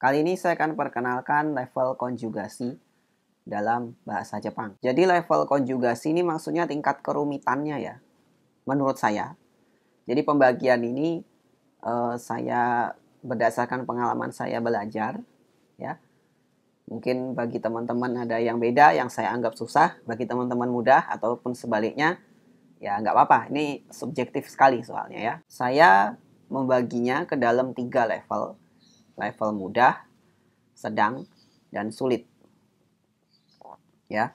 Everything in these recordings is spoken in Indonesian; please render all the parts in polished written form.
Kali ini saya akan perkenalkan level konjugasi dalam bahasa Jepang. Jadi level konjugasi ini maksudnya tingkat kerumitannya ya, menurut saya. Jadi pembagian ini saya berdasarkan pengalaman saya belajar ya. Mungkin bagi teman-teman ada yang beda, yang saya anggap susah, bagi teman-teman mudah ataupun sebaliknya, ya nggak apa-apa. Ini subjektif sekali soalnya ya. Saya membaginya ke dalam 3 level. Level mudah, sedang, dan sulit. Ya,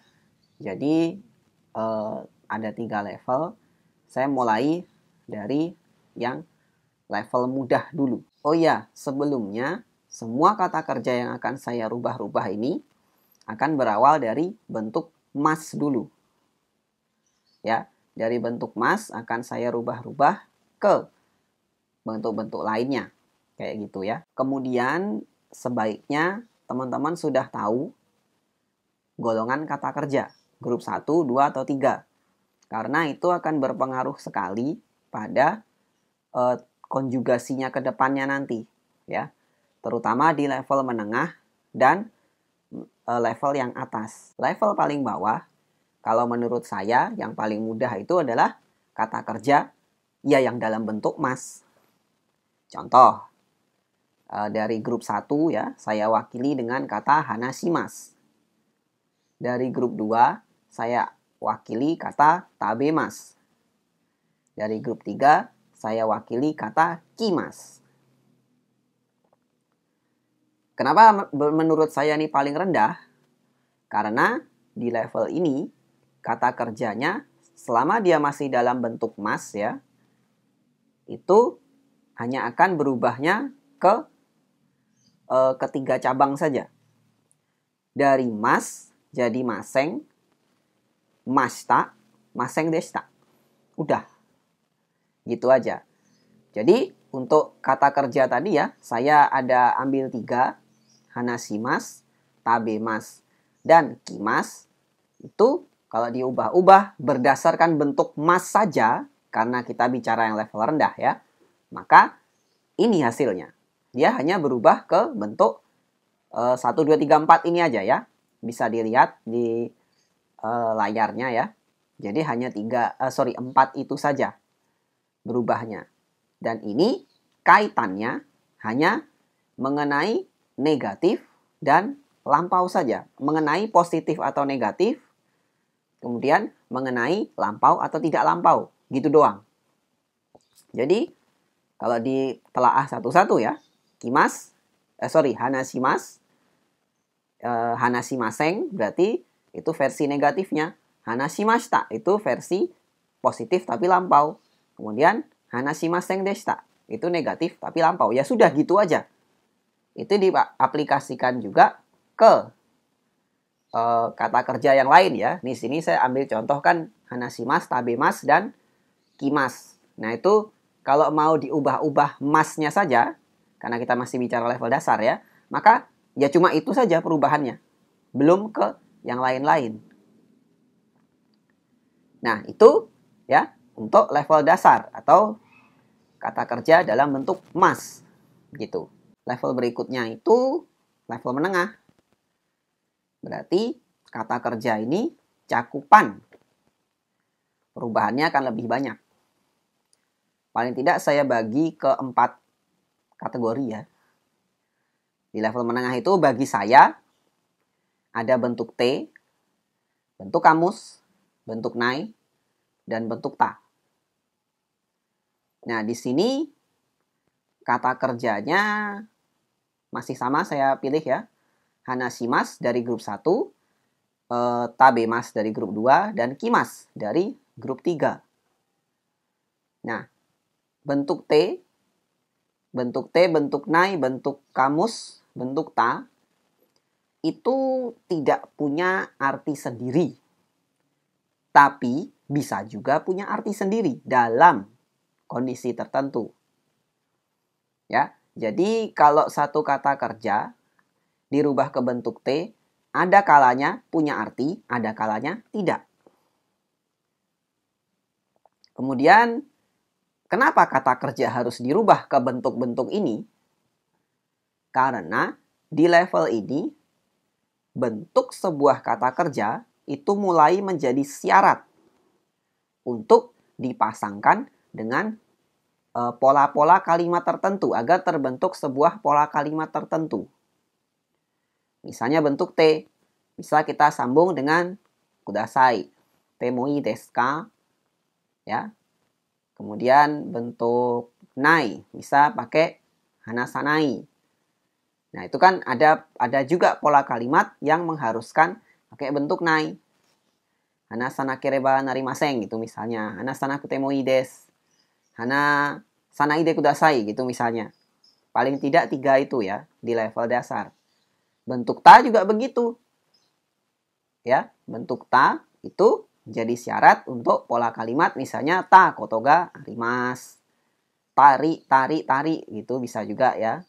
jadi ada 3 level. Saya mulai dari yang level mudah dulu. Oh ya, sebelumnya semua kata kerja yang akan saya rubah-rubah ini akan berawal dari bentuk mas dulu. Ya, dari bentuk mas akan saya rubah-rubah ke bentuk-bentuk lainnya. Kayak gitu ya. Kemudian sebaiknya teman-teman sudah tahu golongan kata kerja. Grup 1, 2, atau 3. Karena itu akan berpengaruh sekali pada konjugasinya ke depannya nanti. Ya. Terutama di level menengah dan level yang atas. Level paling bawah, kalau menurut saya yang paling mudah itu adalah kata kerja ya yang dalam bentuk mas. Contoh, dari grup 1 ya, saya wakili dengan kata hanashimasu. Dari grup 2, saya wakili kata tabemas. Dari grup 3, saya wakili kata kimas. Kenapa menurut saya ini paling rendah? Karena di level ini, kata kerjanya selama dia masih dalam bentuk mas ya, itu hanya akan berubahnya ke ketiga cabang saja. Dari mas jadi maseng, mashita, maseng deshita. Udah. Gitu aja. Jadi untuk kata kerja tadi ya, saya ada ambil 3. Hanashimasu, tabemas, dan kimas. Itu kalau diubah-ubah berdasarkan bentuk mas saja, karena kita bicara yang level rendah ya, maka ini hasilnya. Dia hanya berubah ke bentuk 1, 2, 3, 4 ini aja ya. Bisa dilihat di layarnya ya. Jadi hanya 4 itu saja berubahnya. Dan ini kaitannya hanya mengenai negatif dan lampau saja. Mengenai positif atau negatif, kemudian mengenai lampau atau tidak lampau. Gitu doang. Jadi kalau ditelaah satu-satu ya, hanashimasu, hanashimaseng berarti itu versi negatifnya. Hanashimashita itu versi positif tapi lampau. Kemudian hanashimaseng deshita itu negatif tapi lampau. Ya sudah gitu aja. Itu diaplikasikan juga ke kata kerja yang lain ya. Di sini saya ambil contoh kan hanashimasu, tabemas, dan kimas. Nah itu kalau mau diubah-ubah masnya saja, karena kita masih bicara level dasar ya, maka ya cuma itu saja perubahannya. Belum ke yang lain-lain. Nah itu ya untuk level dasar atau kata kerja dalam bentuk mas. Gitu. Level berikutnya itu level menengah. Berarti kata kerja ini cakupan perubahannya akan lebih banyak. Paling tidak saya bagi ke 4 kategori ya. Di level menengah itu bagi saya ada bentuk T, bentuk kamus, bentuk nai, dan bentuk ta. Nah, di sini kata kerjanya masih sama saya pilih ya. Hanashimasu dari grup 1, tabemas dari grup 2, dan kimas dari grup 3. Nah, bentuk T, bentuk nai, bentuk kamus, bentuk ta, itu tidak punya arti sendiri. Tapi bisa juga punya arti sendiri dalam kondisi tertentu. Ya, jadi kalau satu kata kerja dirubah ke bentuk T, ada kalanya punya arti, ada kalanya tidak. Kemudian, kenapa kata kerja harus dirubah ke bentuk-bentuk ini? Karena di level ini, bentuk sebuah kata kerja itu mulai menjadi syarat untuk dipasangkan dengan pola-pola kalimat tertentu agar terbentuk sebuah pola kalimat tertentu. Misalnya bentuk T, bisa kita sambung dengan kudasai, temoi desu ka? Ya. Kemudian bentuk nai, bisa pakai hanasanai. Nah, itu kan ada juga pola kalimat yang mengharuskan pakai bentuk nai. Hanasanakereba narimasen gitu misalnya. Hanasanaku temoi desu. Hanasanaide kudasai gitu misalnya. Paling tidak 3 itu ya di level dasar. Bentuk ta juga begitu. Ya, bentuk ta itu jadi syarat untuk pola kalimat misalnya ta kotoga arimasu. Tari, tari, tari gitu bisa juga ya.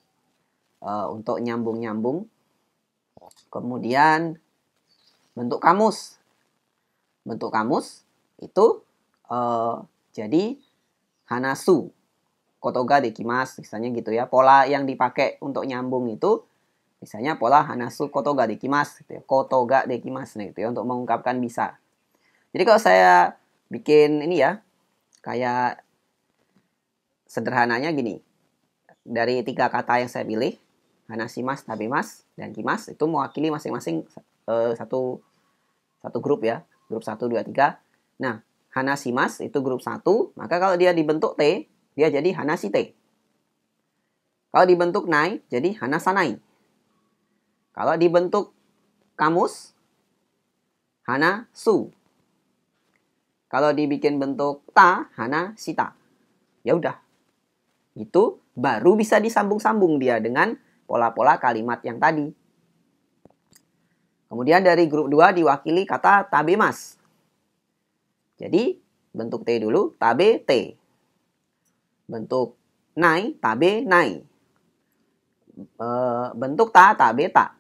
Untuk nyambung-nyambung. Kemudian bentuk kamus. Bentuk kamus itu jadi hanasu kotoga dekimasu misalnya gitu ya. Pola yang dipakai untuk nyambung itu misalnya pola hanasu kotoga dekimasu gitu ya. Kotoga dekimasu gitu ya untuk mengungkapkan bisa. Jadi kalau saya bikin ini ya kayak sederhananya gini. Dari 3 kata yang saya pilih, hanashimasu, tabemas, dan kimasu itu mewakili masing-masing satu grup ya. Grup 1, 2, 3. Nah, hanashimasu itu grup 1, maka kalau dia dibentuk T, dia jadi hanashite. Kalau dibentuk nai, jadi hanasanai. Kalau dibentuk kamus, hanasu. Kalau dibikin bentuk ta, hanashita. Ya udah. Itu baru bisa disambung-sambung dia dengan pola-pola kalimat yang tadi. Kemudian dari grup 2 diwakili kata tabemas. Jadi bentuk T dulu, tabe T. Bentuk nai, tabe nai. Bentuk ta, tabe ta.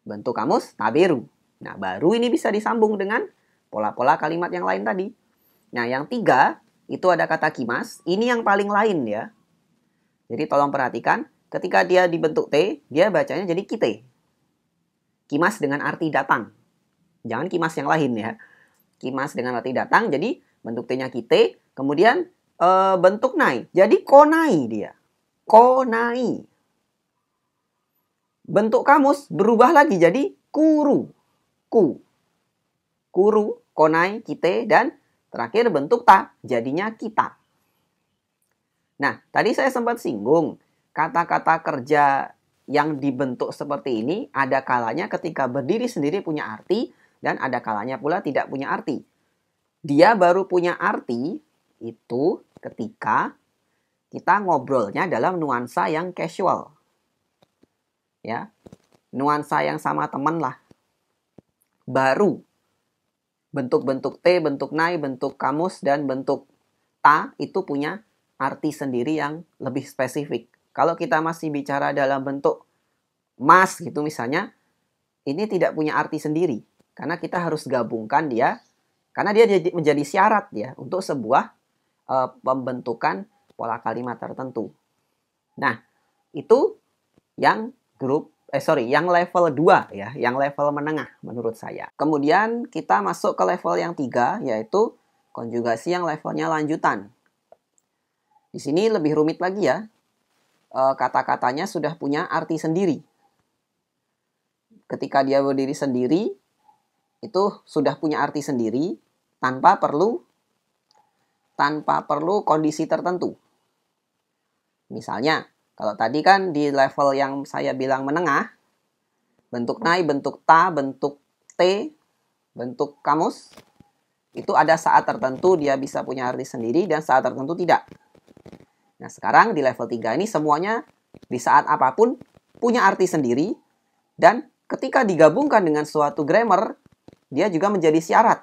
Bentuk kamus, taberu. Nah, baru ini bisa disambung dengan pola-pola kalimat yang lain tadi. Nah, yang 3 itu ada kata kimas. Ini yang paling lain ya. Jadi tolong perhatikan, ketika dia dibentuk T, dia bacanya jadi kite. Kimas dengan arti datang. Jangan kimas yang lain ya. Kimas dengan arti datang, jadi bentuk T-nya kite. Kemudian bentuk nai, jadi konai dia. Konai. Bentuk kamus berubah lagi jadi kuru. Ku. Kuru, konai, kite, dan terakhir bentuk ta, jadinya kita. Nah, tadi saya sempat singgung, kata-kata kerja yang dibentuk seperti ini ada kalanya ketika berdiri sendiri punya arti dan ada kalanya pula tidak punya arti. Dia baru punya arti itu ketika kita ngobrolnya dalam nuansa yang casual. Ya, nuansa yang sama teman lah. Baru bentuk-bentuk T, bentuk nai, bentuk kamus, dan bentuk ta itu punya arti sendiri yang lebih spesifik. Kalau kita masih bicara dalam bentuk mas gitu misalnya, ini tidak punya arti sendiri. Karena kita harus gabungkan dia, karena dia menjadi syarat ya untuk sebuah pembentukan pola kalimat tertentu. Nah, itu yang yang level 2 ya, yang level menengah menurut saya. Kemudian kita masuk ke level yang 3, yaitu konjugasi yang levelnya lanjutan. Di sini lebih rumit lagi ya. Kata-katanya sudah punya arti sendiri. Ketika dia berdiri sendiri, itu sudah punya arti sendiri tanpa perlu kondisi tertentu. Misalnya, kalau tadi kan di level yang saya bilang menengah, bentuk nai, bentuk ta, bentuk t, bentuk kamus, itu ada saat tertentu dia bisa punya arti sendiri dan saat tertentu tidak. Nah, sekarang di level 3 ini semuanya di saat apapun punya arti sendiri dan ketika digabungkan dengan suatu grammar, dia juga menjadi syarat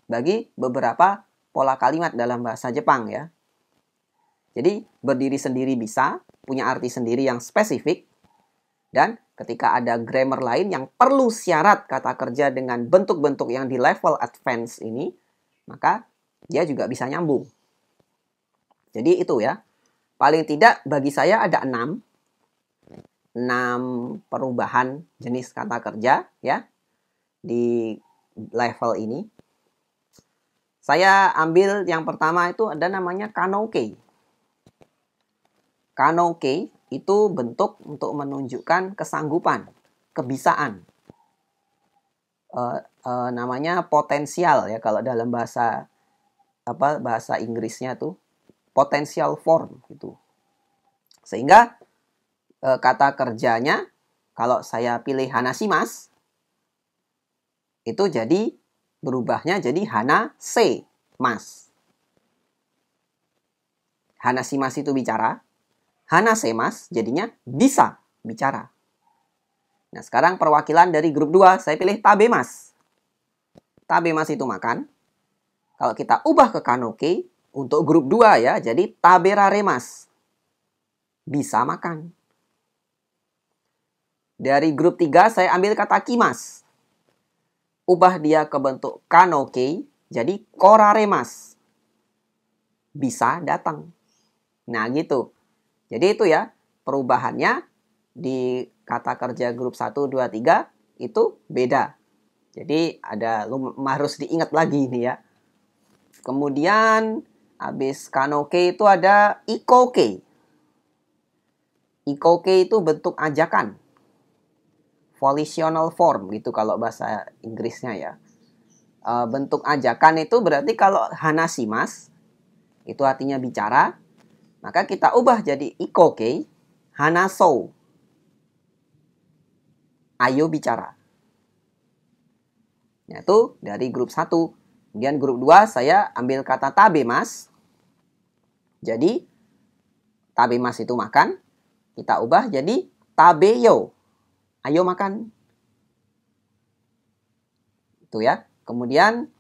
bagi beberapa pola kalimat dalam bahasa Jepang ya. Jadi berdiri sendiri bisa, punya arti sendiri yang spesifik, dan ketika ada grammar lain yang perlu syarat kata kerja dengan bentuk-bentuk yang di level advance ini, maka dia juga bisa nyambung. Jadi itu ya, paling tidak bagi saya ada 6 6 perubahan jenis kata kerja ya di level ini. Saya ambil yang pertama itu ada namanya kanoke. Kanoke itu bentuk untuk menunjukkan kesanggupan, kebisaan. Namanya potensial ya kalau dalam bahasa Inggrisnya tuh potential form gitu. Sehingga kata kerjanya kalau saya pilih hanashimasu itu jadi berubahnya jadi hanaseimasu. Hanashimasu itu bicara, hanaseimasu jadinya bisa bicara. Nah, sekarang perwakilan dari grup 2 saya pilih tabemasu. Tabemasu itu makan. Kalau kita ubah ke kanoke untuk grup 2 ya, jadi taberaremasu. Bisa makan. Dari grup 3 saya ambil kata kimasu. Ubah dia ke bentuk kanoke, jadi koraremasu. Bisa datang. Nah, gitu. Jadi itu ya, perubahannya di kata kerja grup 1, 2, 3 itu beda. Jadi harus diingat lagi nih ya. Kemudian habis kanoke itu ada ikoke. Ikoke itu bentuk ajakan. Volitional form gitu kalau bahasa Inggrisnya ya. Bentuk ajakan itu berarti kalau hanashimasu itu artinya bicara, maka kita ubah jadi ikoke, hanasou. Ayo bicara. Nah, itu dari grup 1. Kemudian grup 2 saya ambil kata tabemasu. Jadi tabemasu itu makan, kita ubah jadi tabeyo. Ayo makan. Itu ya. Kemudian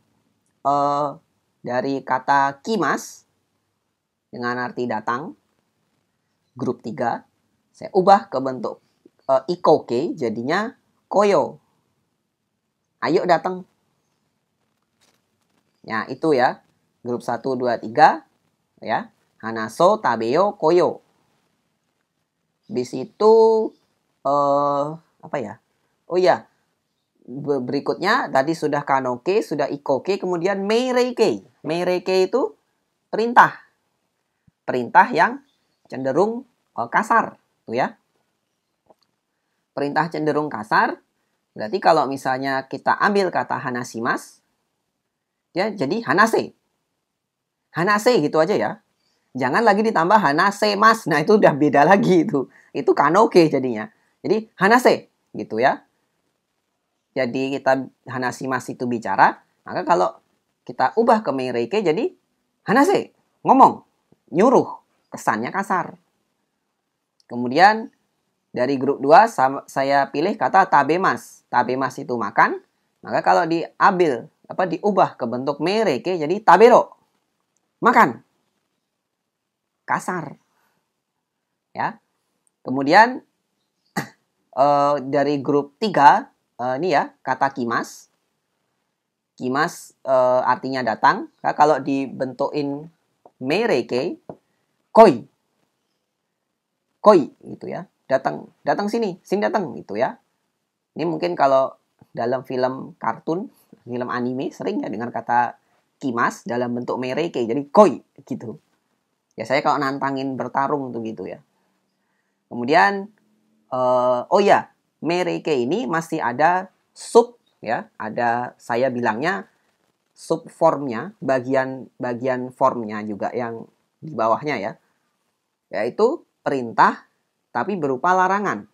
dari kata kimasu dengan arti datang, grup 3 saya ubah ke bentuk ikoke jadinya koyo. Ayo datang. Ya, itu ya. Grup 1, 2, 3 ya. Hanaso, tabeyo, koyo. Di situ apa ya? Oh iya. Berikutnya tadi sudah kanoke, sudah ikoke, kemudian meireke. Meireke itu perintah. Perintah yang cenderung kasar, tuh ya. Perintah cenderung kasar. Berarti kalau misalnya kita ambil kata hanashimasu, ya jadi hanase. Hanase gitu aja ya. Jangan lagi ditambah hanaseimasu. Nah, itu udah beda lagi itu. Itu kanoke jadinya. Jadi hanase gitu ya. Jadi kita hanashimasu itu bicara, maka kalau kita ubah ke meireke jadi hanase, ngomong, nyuruh, kesannya kasar. Kemudian dari grup 2 saya pilih kata tabemasu. Tabemasu itu makan, maka kalau diubah ke bentuk meireke jadi tabero. Makan. Kasar. Ya. Kemudian dari grup 3 ini ya, kata kimasu. Kimasu artinya datang. Kalau dibentukin meireke, koi. Koi gitu ya. Datang sini datang gitu ya. Ini mungkin kalau dalam film kartun, film anime sering ya dengan kata kimasu dalam bentuk meireke, jadi koi gitu. Ya saya kalau nantangin bertarung tuh gitu ya. Kemudian oh ya, meireke ini masih ada sub ya, ada saya bilangnya sub formnya, bagian formnya juga yang di bawahnya ya. Yaitu perintah tapi berupa larangan.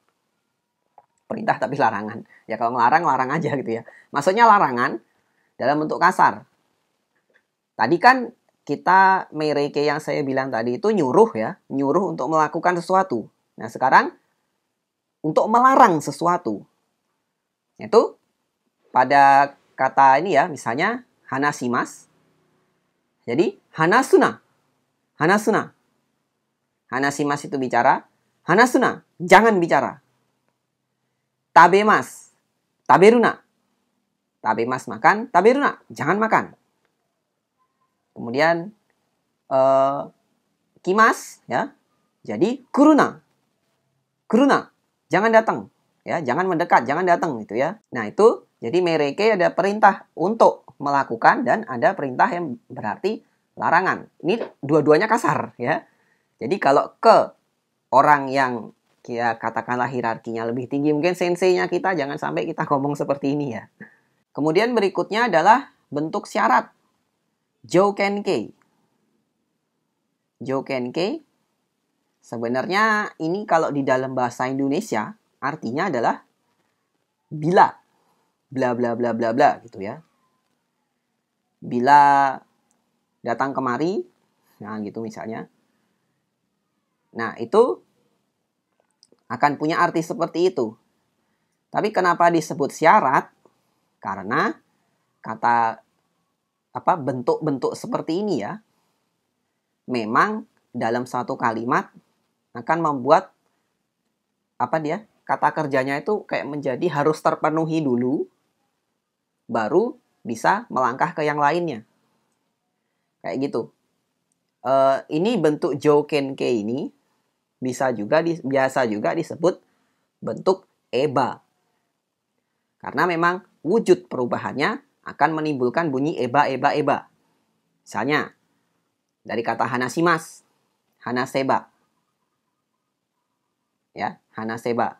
Perintah tapi larangan. Ya kalau ngelarang, larang aja gitu ya. Maksudnya larangan dalam bentuk kasar. Tadi kan kita meireke yang saya bilang tadi itu nyuruh ya. Nyuruh untuk melakukan sesuatu. Nah sekarang untuk melarang sesuatu. Itu pada kata ini ya, misalnya hanashimasu. Jadi hanasuna. Hanasuna. Hanashimasu itu bicara. Hanasuna, jangan bicara. Tabemasu. Taberuna. Tabemasu makan, taberuna, jangan makan. Kemudian kimasu ya. Jadi kuruna. Kuruna, jangan datang, ya, jangan mendekat, jangan datang gitu ya. Nah, itu jadi mereke ada perintah untuk melakukan dan ada perintah yang berarti larangan. Ini dua-duanya kasar ya. Jadi kalau ke orang yang ya katakanlah hierarkinya lebih tinggi, mungkin senseinya kita, jangan sampai kita ngomong seperti ini ya. Kemudian berikutnya adalah bentuk syarat. Joukenkei. Joukenkei sebenarnya ini kalau di dalam bahasa Indonesia artinya adalah bila bla bla bla bla bla gitu ya. Bila datang kemari, nah gitu misalnya. Nah, itu akan punya arti seperti itu. Tapi kenapa disebut syarat? Karena kata bentuk-bentuk seperti ini ya, memang dalam satu kalimat akan membuat kata kerjanya itu kayak menjadi harus terpenuhi dulu, baru bisa melangkah ke yang lainnya. Kayak gitu. Ini bentuk joukenkei ini biasa juga disebut bentuk eba. Karena memang wujud perubahannya akan menimbulkan bunyi eba, eba, eba. Misalnya, dari kata hanashimasu, hanaseba. Ya, hanaseba.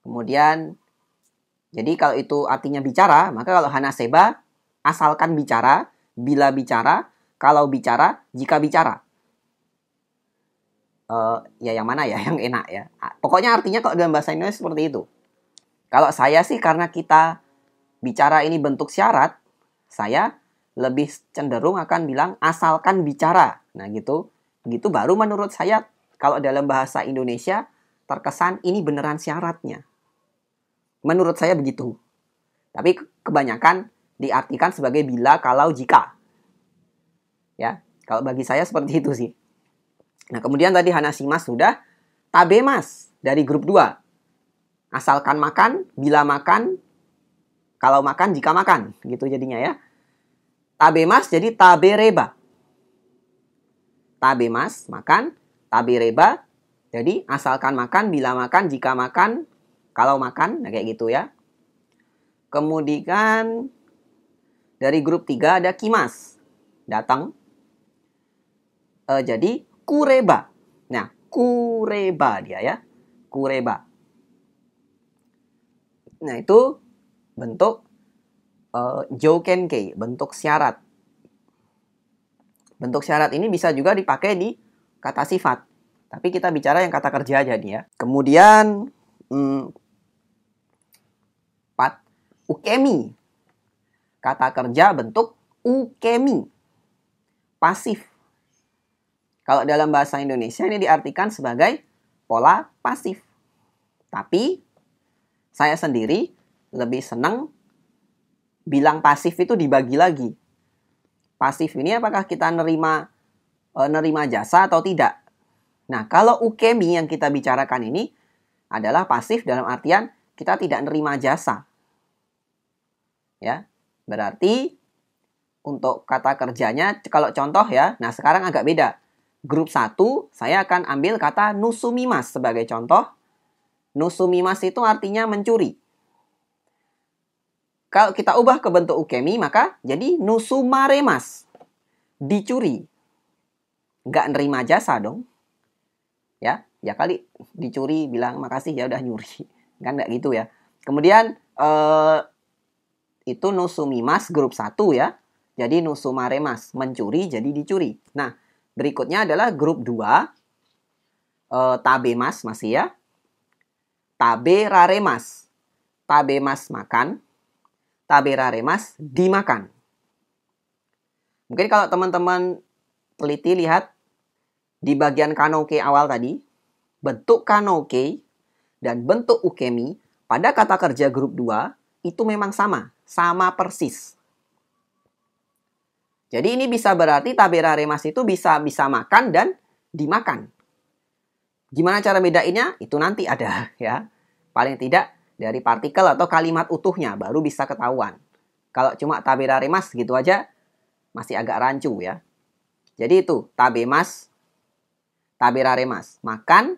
Kemudian, jadi kalau itu artinya bicara, maka kalau hanaseba, asalkan bicara, bila bicara, kalau bicara, jika bicara. Ya yang mana ya, yang enak ya. Pokoknya artinya kalau dalam bahasa Indonesia seperti itu. Kalau saya sih karena kita bicara ini bentuk syarat, saya lebih cenderung akan bilang asalkan bicara. Nah gitu. Gitu baru menurut saya kalau dalam bahasa Indonesia terkesan ini beneran syaratnya. Menurut saya begitu. Tapi kebanyakan diartikan sebagai bila, kalau, jika. Ya, kalau bagi saya seperti itu sih. Nah kemudian tadi hanashimasu sudah. Tabemas dari grup 2. Asalkan makan, bila makan, kalau makan, jika makan. Gitu jadinya ya. Tabemas jadi tabereba. Tabemas, makan. Tabereba, jadi asalkan makan, bila makan, jika makan, kalau makan. Nah kayak gitu ya. Kemudian dari grup 3 ada kimas. Datang. Jadi kureba. Nah, kureba dia ya. Kureba. Nah, itu bentuk joukenkei, bentuk syarat. Bentuk syarat ini bisa juga dipakai di kata sifat. Tapi kita bicara yang kata kerja aja nih ya. Kemudian 4. Ukemi. Kata kerja bentuk ukemi. Pasif. Kalau dalam bahasa Indonesia ini diartikan sebagai pola pasif. Tapi saya sendiri lebih senang bilang pasif itu dibagi lagi. Pasif ini apakah kita nerima jasa atau tidak? Nah, kalau ukemi yang kita bicarakan ini adalah pasif dalam artian kita tidak nerima jasa. Ya, berarti untuk kata kerjanya kalau contoh ya, nah sekarang agak beda. Grup 1 saya akan ambil kata nusumimas sebagai contoh. Nusumimas itu artinya mencuri. Kalau kita ubah ke bentuk ukemi, maka jadi nusumaremas. Dicuri. Nggak nerima jasa dong. Ya kali dicuri bilang makasih ya udah nyuri. Kan nggak gitu ya. Kemudian itu nusumimas grup 1 ya. Jadi nusumaremas. Mencuri jadi dicuri. Nah, berikutnya adalah grup 2. Tabemas masih ya. Taberaremas. Tabemas makan. Taberaremas dimakan. Mungkin kalau teman-teman teliti lihat di bagian kanoke awal tadi, bentuk kanoke dan bentuk ukemi pada kata kerja grup 2 itu memang sama persis. Jadi ini bisa berarti taberaremas itu bisa makan dan dimakan. Gimana cara bedainnya? Itu nanti ada ya. Paling tidak dari partikel atau kalimat utuhnya baru bisa ketahuan. Kalau cuma taberaremas gitu aja masih agak rancu ya. Jadi itu tabemas, taberaremas, makan,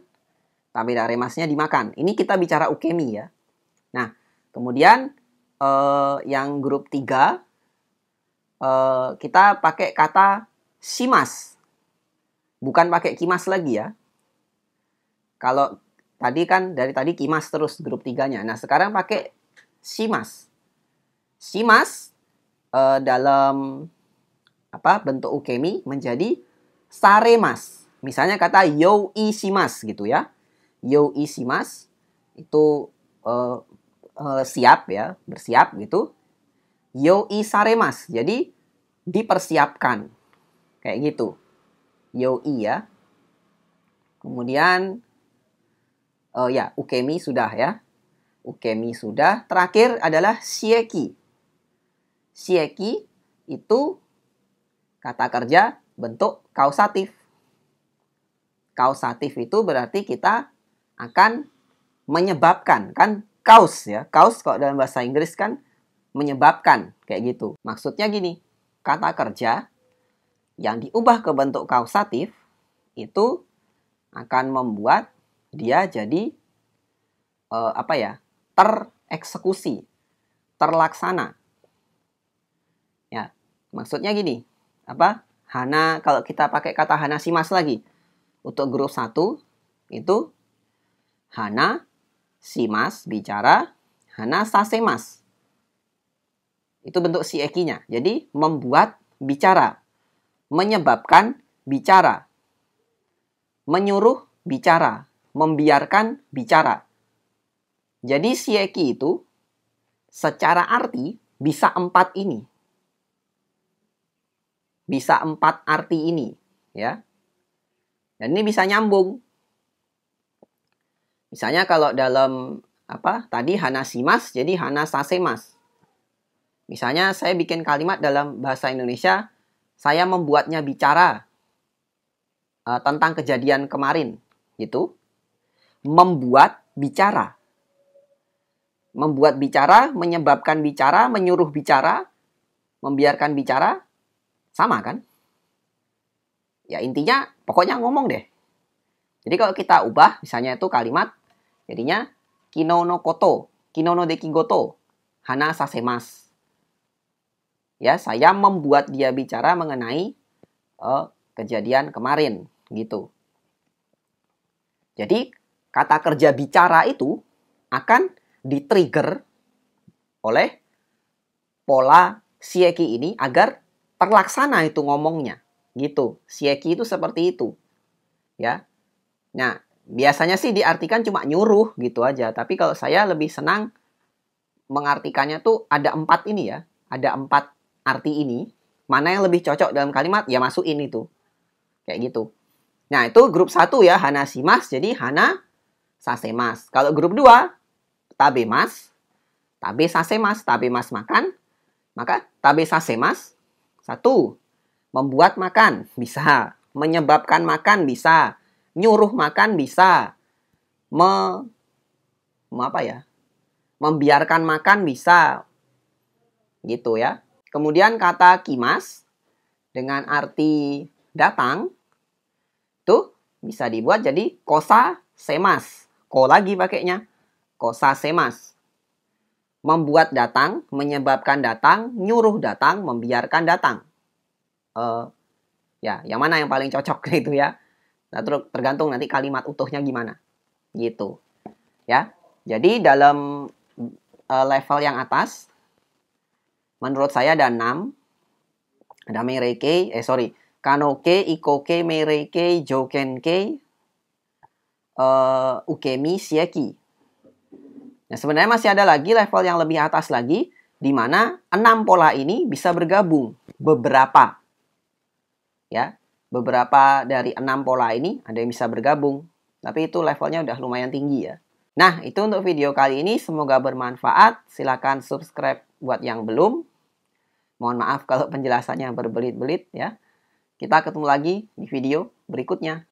tabedaremasnya dimakan. Ini kita bicara ukemi ya. Nah, kemudian yang grup 3 kita pakai kata shimas. Bukan pakai kimas lagi ya. Kalau tadi kan dari tadi kimas terus grup 3-nya. Nah, sekarang pakai shimas. Shimas dalam bentuk ukemi menjadi saremas. Misalnya kata yo ishimas gitu ya. Yo ishimas itu siap ya, bersiap gitu. Yo isaremas. Jadi dipersiapkan. Kayak gitu. Yo i ya. Kemudian ukemi sudah ya. Ukemi sudah. Terakhir adalah shieki. Shieki itu kata kerja bentuk kausatif. Kausatif itu berarti kita akan menyebabkan. Kan kaus ya. Kaus kalau dalam bahasa Inggris kan menyebabkan. Kayak gitu. Maksudnya gini. Kata kerja yang diubah ke bentuk kausatif itu akan membuat dia jadi tereksekusi, terlaksana. Ya, maksudnya gini. Hana, kalau kita pakai kata hana shimas lagi. Untuk grup 1 itu hana shimas bicara, hana sasemas. Itu bentuk shieki-nya. Jadi membuat bicara, menyebabkan bicara, menyuruh bicara, membiarkan bicara. Jadi shieki itu secara arti bisa 4 ini. Bisa 4 arti ini, ya. Dan ini bisa nyambung. Misalnya kalau dalam tadi hana shimas jadi hana sasemas. Misalnya saya bikin kalimat dalam bahasa Indonesia, saya membuatnya bicara tentang kejadian kemarin, gitu. Membuat bicara. Membuat bicara, menyebabkan bicara, menyuruh bicara, membiarkan bicara, sama kan? Ya intinya pokoknya ngomong deh. Jadi kalau kita ubah, misalnya itu kalimat, jadinya kino no koto, kino no dekigoto, hana sasemas. Ya, saya membuat dia bicara mengenai kejadian kemarin, gitu. Jadi, kata kerja bicara itu akan di-trigger oleh pola shieki ini agar terlaksana itu ngomongnya, gitu. Shieki itu seperti itu. Ya. Nah, biasanya sih diartikan cuma nyuruh gitu aja, tapi kalau saya lebih senang mengartikannya tuh ada 4 ini ya. Ada 4 arti ini, mana yang lebih cocok dalam kalimat, ya masukin itu. Kayak gitu. Nah, itu grup 1 ya, hana shimas, jadi hana sasemas. Kalau grup 2, tabemas, tabe sasemas, tabemas makan, maka tabe sasemas, 1, membuat makan, bisa. Menyebabkan makan, bisa. Nyuruh makan, bisa. Membiarkan makan, bisa. Gitu ya. Kemudian kata kimas dengan arti datang tuh bisa dibuat jadi kosa semas. Ko lagi pakainya. Kosa semas. Membuat datang, menyebabkan datang, nyuruh datang, membiarkan datang. Yang mana yang paling cocok gitu ya. Nah, tergantung nanti kalimat utuhnya gimana. Gitu. Ya. Jadi dalam level yang atas menurut saya ada 6. Ada meirei-kei, kanoke, ikoke, meirei-kei, jouken-kei, ukemi, shieki. Nah, sebenarnya masih ada lagi level yang lebih atas lagi, di mana 6 pola ini bisa bergabung. Beberapa. Ya, beberapa dari 6 pola ini ada yang bisa bergabung. Tapi itu levelnya udah lumayan tinggi ya. Nah, itu untuk video kali ini. Semoga bermanfaat. Silakan subscribe buat yang belum. Mohon maaf kalau penjelasannya berbelit-belit ya. Kita ketemu lagi di video berikutnya.